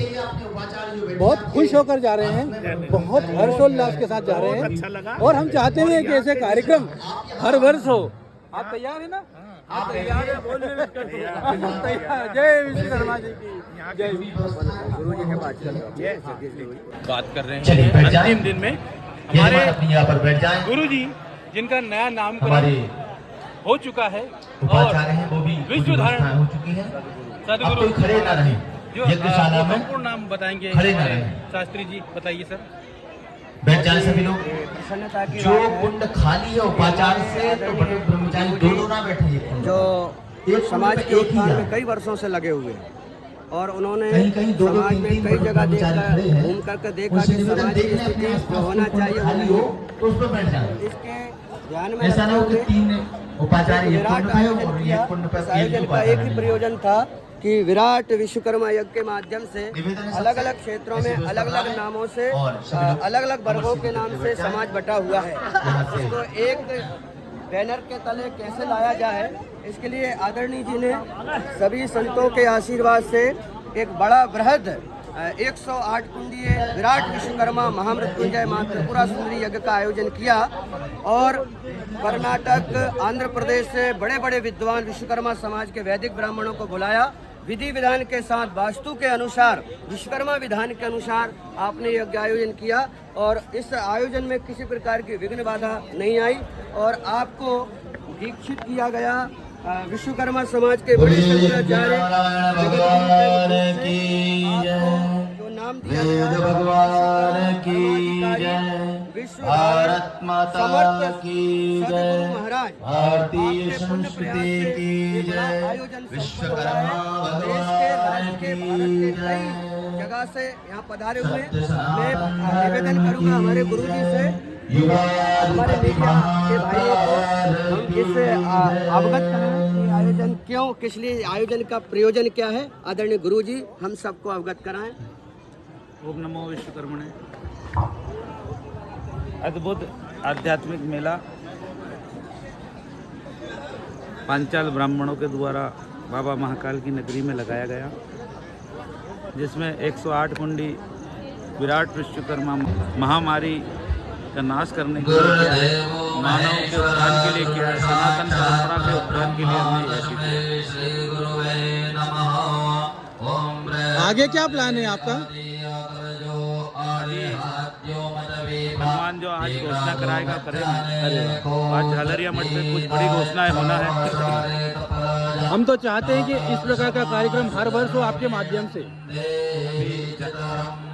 बहुत खुश होकर जा रहे हैं, बहुत हर्षोल्लास के साथ जा रहे हैं। और हम चाहते हैं कि ऐसे कार्यक्रम हर वर्ष हो। आप तैयार है ना? आप तैयार है? बोलने में तैयार। जय विश्वकर्मा जी की जय। गुरु जी के बात कर रहे हैं अंतिम दिन में हमारे गुरु जी, जिनका नया नामकरण हो चुका है और विश्व धारण हो चुकी है। सदगुरु खड़े ना रहे, जो संपूर्ण नाम बताएंगे शास्त्री जी, बताइए सर। बैठ जाए सभी लोग। जो कुंड खाली है उपाचार से, तो ब्रह्मचारी दोनों ना बैठे। जो समाज के उत्थान में कई वर्षों से लगे हुए हैं और उन्होंने समाज में कई जगह देखा, घूम करके देखा कि समाज की स्थिति जो होना चाहिए वो नहीं है। इसके ध्यान में ऐसा ना हो कि 3 उपाचार्य विराट आयोजन का एक ही प्रयोजन था कि विराट विश्वकर्मा यज्ञ के माध्यम से अलग अलग क्षेत्रों में अलग अलग नामों से, अलग अलग वर्गों के नाम से समाज बटा हुआ है। इसको एक बैनर के तले कैसे लाया जाए, इसके लिए आदरणीय जी ने सभी संतों के आशीर्वाद से एक बड़ा बृहद 108 कुंडीय विराट विश्वकर्मा महामृत्युंजय मां त्रिपुरा सुंदरी यज्ञ का आयोजन किया। और कर्नाटक, आंध्र प्रदेश से बड़े बड़े विद्वान विश्वकर्मा समाज के वैदिक ब्राह्मणों को बुलाया। विधि विधान के साथ, वास्तु के अनुसार, विश्वकर्मा विधान के अनुसार आपने यज्ञ आयोजन किया और इस आयोजन में किसी प्रकार की विघ्न बाधा नहीं आई और आपको दीक्षित किया गया। विश्वकर्मा समाज के बड़े शंकराचार्य जो नाम दिया गया विश्व भारत माता की जय, भारतीय संस्कृति की जय, विश्वकर्मा भगवान की जय। जगह से यहाँ पधारे हुए हैं। मैं निवेदन करूँगा हमारे गुरुजी से, हमारे मीडिया के भाइयों को हम इस अवगत कराएं कि आयोजन क्यों, किस लिए आयोजन का प्रयोजन क्या है। आदरणीय गुरुजी हम सबको अवगत कराएं। ओम नमो विश्वकर्मणे। अद्भुत आध्यात्मिक मेला पांचाल ब्राह्मणों के द्वारा बाबा महाकाल की नगरी में लगाया गया, जिसमें 108 कुंडी विराट विश्वकर्मा महामारी का नाश करने के लिए, मानव के उत्थान के लिए किया, सनातन परंपरा के उत्थान के लिए हमने आगे क्या प्लान है आपका? भगवान जो आज घोषणा कराएगा करेंगे। आज झालरिया मठ में कुछ बड़ी घोषणाएं होना है। हम तो चाहते हैं कि इस प्रकार का कार्यक्रम हर वर्ष हो आपके माध्यम से।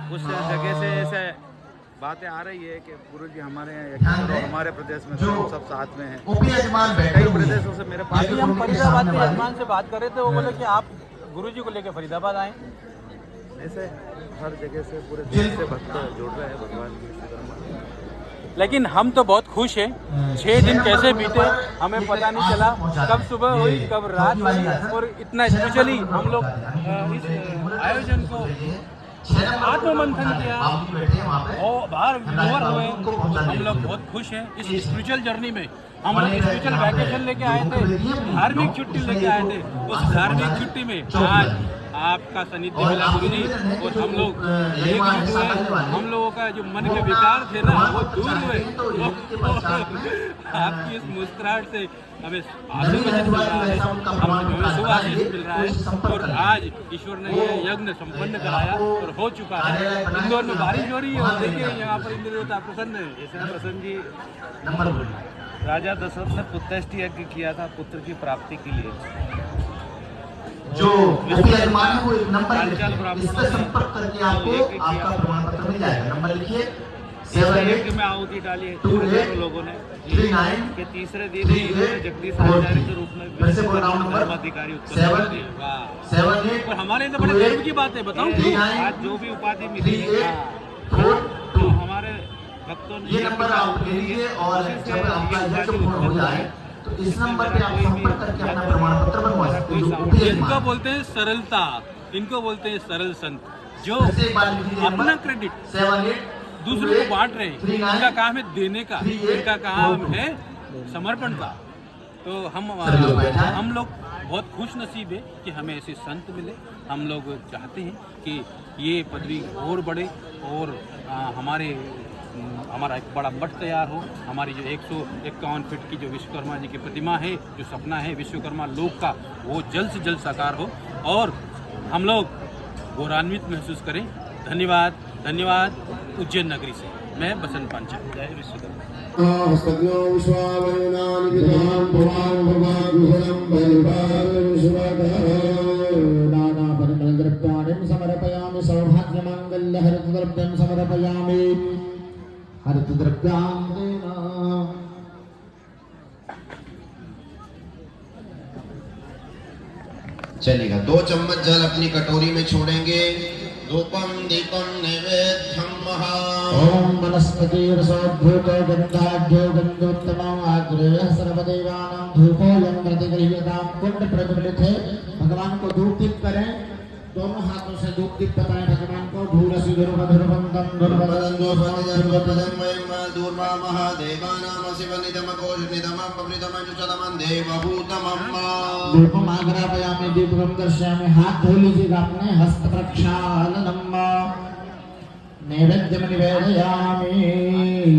कुछ जगह से ऐसे बातें आ रही है कि गुरुजी हमारे प्रदेश में हम सब साथ में हैं। कई प्रदेशों से मेरे पास हम फरीदाबाद के यजमान से बात कर रहे थे, वो बोले कि आप गुरुजी को लेकर फरीदाबाद आए। ऐसे हर जगह से पूरे देश से भक्त जुड़ रहे हैं भगवान की विश्वकर्मा। लेकिन हम तो बहुत खुश हैं। 6 दिन कैसे बीते हमें पता नहीं चला, कब सुबह हुई कब रात हुई, और इतना स्पेशली हम लोग इस आयोजन को आत्ममंथन किया और बाहर विभोर हुए। हम लोग बहुत खुश हैं इस स्पिरिचुअल जर्नी में। हम लोग स्पिरिचुअल वैकेशन लेके आए थे, धार्मिक छुट्टी लेके आए थे। उस धार्मिक छुट्टी में आज आपका सानिध्य मिला गुरुजी, और हम लोग एकजुट हुए। हम लोगों का जो मन के विकार थे ना वो दूर हुए। आपकी इस मुस्कुराहट से हमें आशीर्वाद मिल रहा है, हमें शुभ आशीष मिल रहा है। और आज ईश्वर ने ये यज्ञ संपन्न कराया और हो चुका है। इंदौर में बारिश हो रही है और देखिए यहाँ पर इंद्र देवता प्रसन्न है। जैसे प्रसन्न जी राजा दशरथ ने पुत्रष्टि यज्ञ किया था पुत्र की प्राप्ति के लिए। जो यजमान है वो एक नंबर इस पर संपर्क करके आपको आपका प्रमाण पत्र मिल जाएगा। नंबर लिखिए 78 में आहुति डाली है लोगों ने। 39 के तीसरे दिन जगदीश आचार्य के रूप में धर्माधिकारी उत्तर 78 और हमारे लिए बड़े गर्व की बात है। बताऊं क्यों? आज जो भी उपाधि मिली है तो हमारे भक्तों ने ये नंबर आप ले लीजिए, और जब आपका यज्ञ पूर्ण हो जाए तो इस नंबर पे आप संपर्क करके अपना प्रमाण पत्र बनवा सकते हैं। इनको बोलते हैं सरलता, इनको बोलते हैं सरल संत, जो अपना क्रेडिट दूसरों को बांट रहे हैं। इनका काम है देने का, इनका काम है समर्पण का। तो हम लोग बहुत खुश नसीब है कि हमें ऐसे संत मिले। हम लोग चाहते हैं कि ये पदवी और बढ़े और हमारा एक बड़ा मठ तैयार हो। हमारी जो 151 फीट की जो विश्वकर्मा जी की प्रतिमा है, जो सपना है विश्वकर्मा लोक का, वो जल्द से जल्द साकार हो और हम लोग गौरवान्वित महसूस करें। धन्यवाद, धन्यवाद। उज्जैन नगरी से मैं बसंत पांचाल। जय विश्वकर्मा। समर्पयामि सौभाग्यमांगल्य हरितद्रव्यं समर्पयामि हरितद्रव्यां चलेगा। 2 चम्मच जल अपनी कटोरी में छोड़ेंगे। धूपम दीपम नैवेद्यम महा ओम वनस्पति रसोद्भूत गंधाढ्यो गंधोत्तमो आग्रेय सर्वदेवानां धूपोऽयं प्रतिगृह्यतां। कुंड प्रज्वलित है, भगवान को धूप दीप करें। दोनों हाथों से धूप दीप बताएं भगवान को। धूरसि धुर्वधुर्वंदं धुर्वदं दुर्वदं वयम दूर्वा महादेवानां शिवनिदम कोशनिदमं पवनिदमं चलमं देवभूतमं धूपम आग्रापयामि दीपकं दर्शयामि। हाथ धो लीजिएगा अपने, हस्त प्रक्षालनम नैवेद्यम निवेदयामि।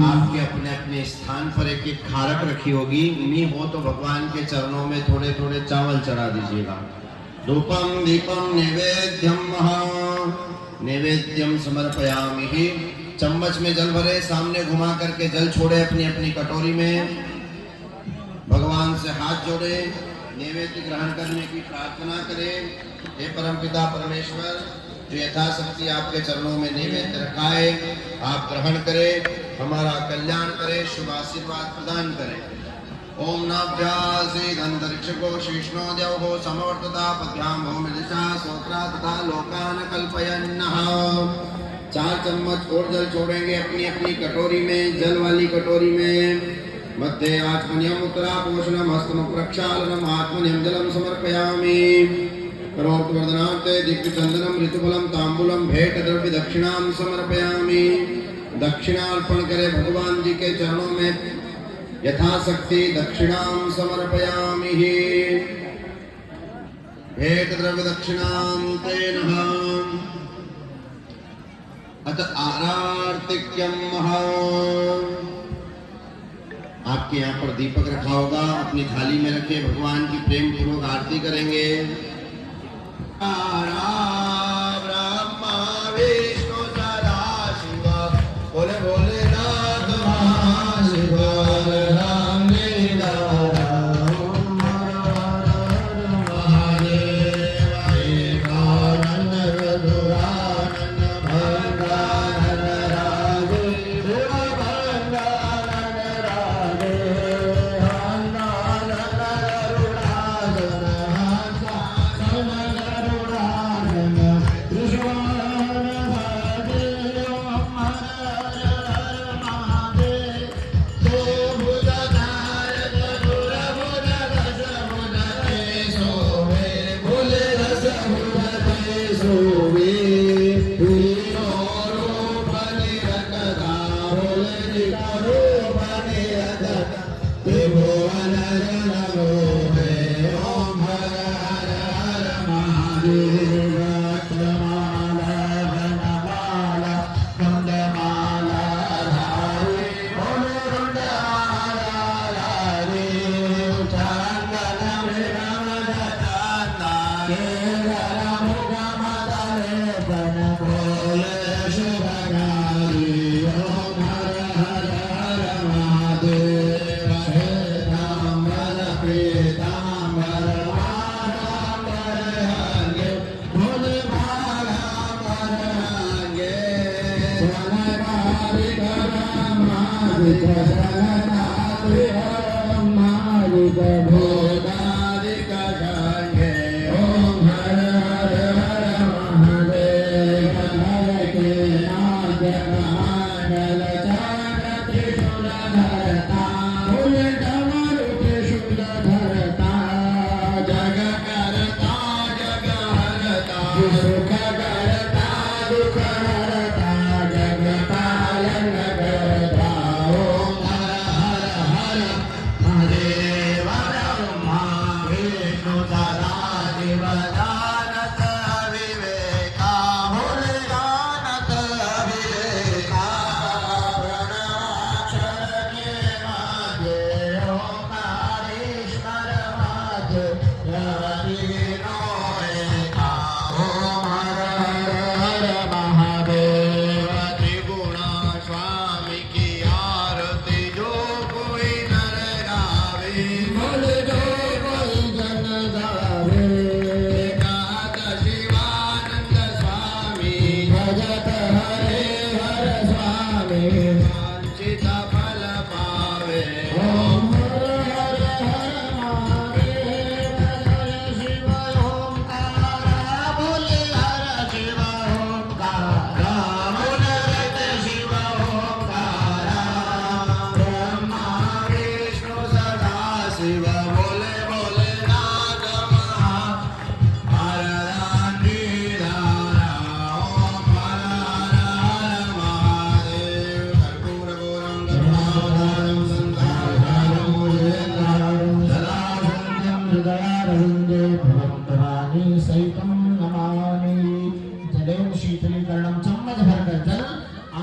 आपके अपने अपने स्थान पर एक एक खारक रखी होगी। नहीं हो तो भगवान के चरणों में थोड़े थोड़े चावल चढ़ा दीजिएगा। धूपम दीपम नैवेद्यम महा नैवेद्यम समर्पयामि ही। चम्मच में जल भरे, सामने घुमा करके जल छोड़े अपनी अपनी कटोरी में। भगवान से हाथ जोड़े, नैवेद्य ग्रहण करने की प्रार्थना करें। हे परमपिता परमेश्वर, जो यथाशक्ति आपके चरणों में नैवेद्य रखा है आप ग्रहण करें, हमारा कल्याण करें, शुभ आशीर्वाद प्रदान करें। ओम नाभ्यासेद अंतरिक्षको शिष्णो देवो समवर्तता पद्भ्यां भौमदिशा सोत्रा तथा लोकान कल्पयन्नः। 4 चम्मच और जल छोड़ेंगे अपनी अपनी कटोरी में, जल वाली कटोरी में। मध्ये आत्मनियम उत्तरापोषणम हस्तम प्रक्षालनम आत्मनियम जलम समर्पयामि। करोर्वर्धनार्थे दिव्यचंदनम ऋतुफलम तांबूलम भेंट द्रव्य दक्षिणां समर्पयामि। दक्षिणार्पण करे भगवान जी के चरणों में यथाशक्ति दक्षिणां समर्पयामि। भेंट द्रव्य दक्षिणां तेन अत आरार्तिक्यम महा। आपके यहाँ पर दीपक रखा होगा, अपनी थाली में रखे, भगवान की प्रेम पूर्वक आरती करेंगे। ब्रह्मा विष्णु सदा शिव बोले भोलेनाथ महाशिव राम लीला राम महादेव एकानन रघुरानन भंगानन राजे देव भंगानन राजे हनुमान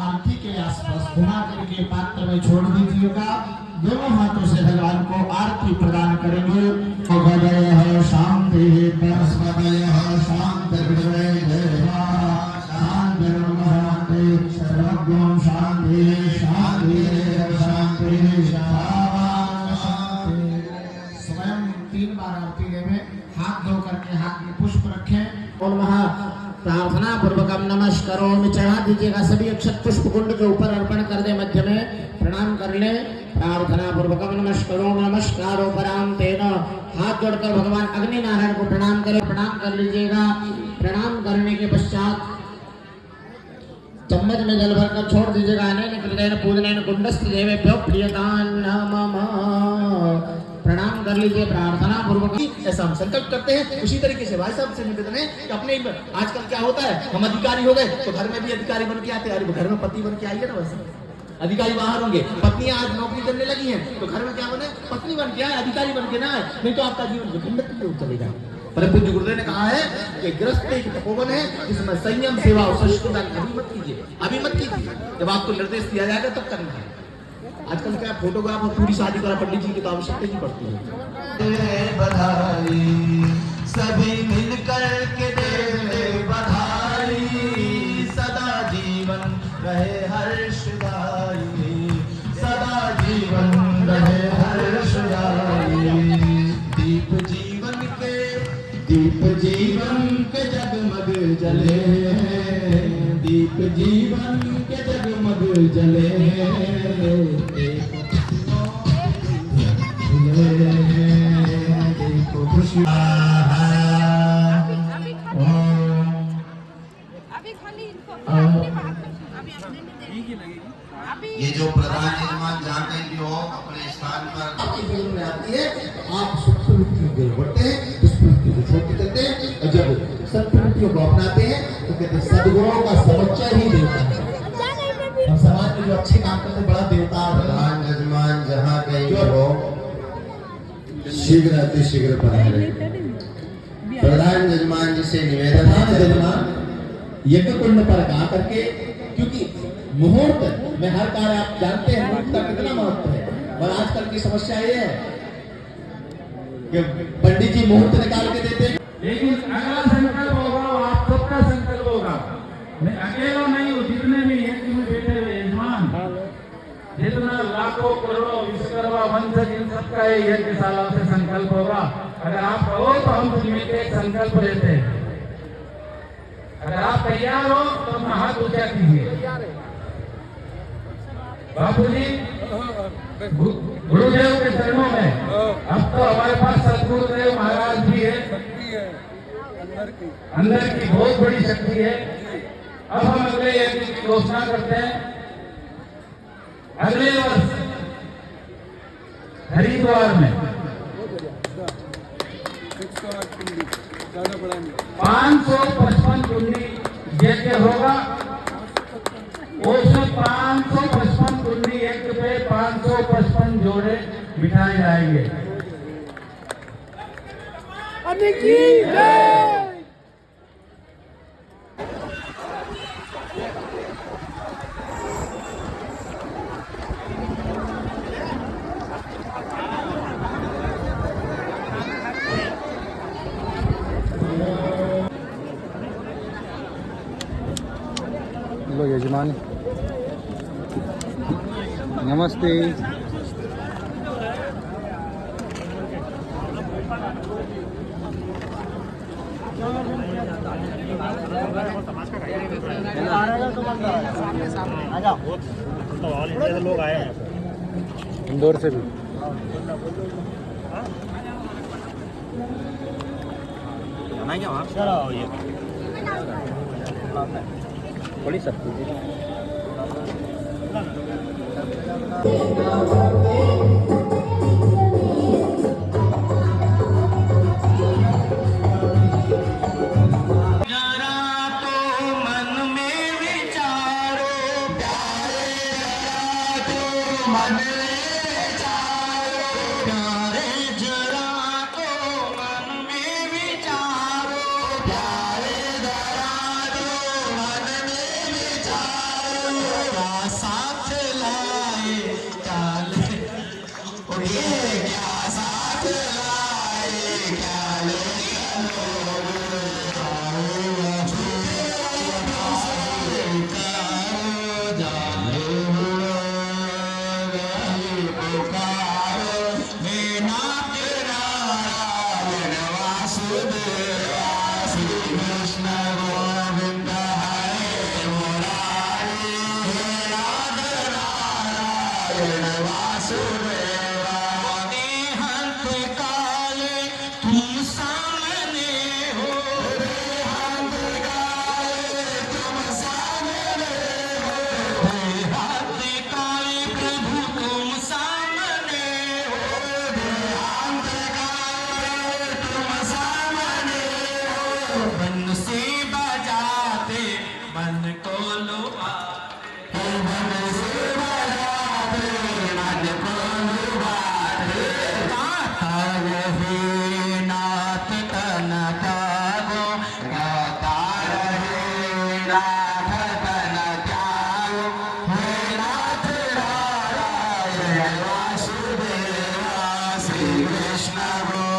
अरुणाचल घुमा करके पात्र में छोड़ दीजिएगा। दोनों हाथों से भगवान को आरती प्रदान करेंगे। शांति स्वयं 3 बार आरती देवे, हाथ धो करके हाथ में पुष्प रखें और वहाँ प्रार्थना पूर्वकम नमस्कारों में चढ़ा दीजिएगा। सभी अक्षत पुष्प कुंड के ऊपर अर्पण कर दे। मध्य में प्रणाम कर कर ले। प्रार्थना पूर्वक नमस्कारो पराम तेन। हाथ जोड़कर भगवान अग्नि नारायण को प्रणाम करें। प्रणाम कर लीजिएगा। प्रणाम करने के पश्चात चम्मच में जल भरकर छोड़ दीजिएगा। अनेन कृतेन पूजनेन कुंडस्थ देवेभ्यो प्रियतान् नमः। प्रणाम कर लीजिए प्रार्थना पूर्वक। ऐसा हम संकल्प करते हैं। उसी तरीके से भाई साहब से निवेदन है कि अपने आजकल क्या होता है, हम अधिकारी हो गए तो घर में भी अधिकारी बन के आते हैं। अरे घर में पति बन के आइए ना, वैसे अधिकारी बाहर होंगे। पत्नियां आज नौकरी करने लगी हैं तो घर में क्या बने, पत्नी बन के आए, अधिकारी बन के ना आए, नहीं तो आपका जीवन विखंडित में चलेगा। परम पूज्य गुरुदेव ने कहा है कि गृहस्थ एक तपोवन है जिसमें संयम, सेवा और सहिष्णुता अभी मत कीजिए, अभी मत कीजिए। जब आपको निर्देश दिया जाएगा तब करना है। आजकल क्या फोटोग्राफ और पूरी शादी करा पंडित जी की तो आवश्यकता नहीं पड़ती है। बधाई सभी मिलकर के दे बधाई, सदा जीवन रहे हर्षदाई, सदा जीवन रहे हर्षदाई। दीप जीवन के जगमग जले, दीप जीवन के जगमग जले, देखो खुशी। ये जो प्रधान यजमान जहाँ कहीं भी हो अपने स्थान पर आपके जीवन में आती है, आप सुख प्रवृत्तियों के बढ़ते हैं, दुष्प्रवृत्तियों को छोड़ देते हैं, और जब सत्प्रवृत्तियों को अपनाते हैं तो कहते हैं सद्गुणों का समुच्चय ही देवता है। हम समाज में जो अच्छे काम करते हैं बड़ा देवता। प्रधान यजमान जहाँ कहीं भी हो शीघ्र अतिशीघ्र पधारे। प्रधान यजमान जी से निवेदन है यजमान यज्ञ कुंड पर आ करके, क्योंकि मुहूर्त में हर कार्य आप जानते हैं मुहूर्त का कितना महत्व है। और आजकल की समस्या ये है कि पंडित जी मुहूर्त निकाल के देते हैं, लेकिन अगला संकल्प होगा वो आप सबका संकल्प होगा। मैं अकेला नहीं हूँ, जितने भी यज्ञ में बैठे हुए यजमान, जितना लाखों करोड़ों विश्वकर्मा वंशज, इन सबका ये यज्ञशाला से संकल्प होगा। अगर आप कहो तो हम मिलकर एक संकल्प लेते हैं। अगर आप तैयार हो तो अपना हाथ ऊंचा कीजिए। बापू जी गुरुदेव के चरणों में, अब तो हमारे पास सदगुरुदेव महाराज भी है, अंदर की बहुत बड़ी शक्ति है। अब हम अगले यज्ञ की घोषणा करते हैं। अगले वर्ष हरिद्वार में 555 कुंडी यज्ञ होगा। उसमें 555 कुंडी यज्ञ पे 555 जोड़े बिठाए जाएंगे। लो यजमान, नमस्ते। लोग आए हैं इंदौर से भी। बड़ी सब Hare हो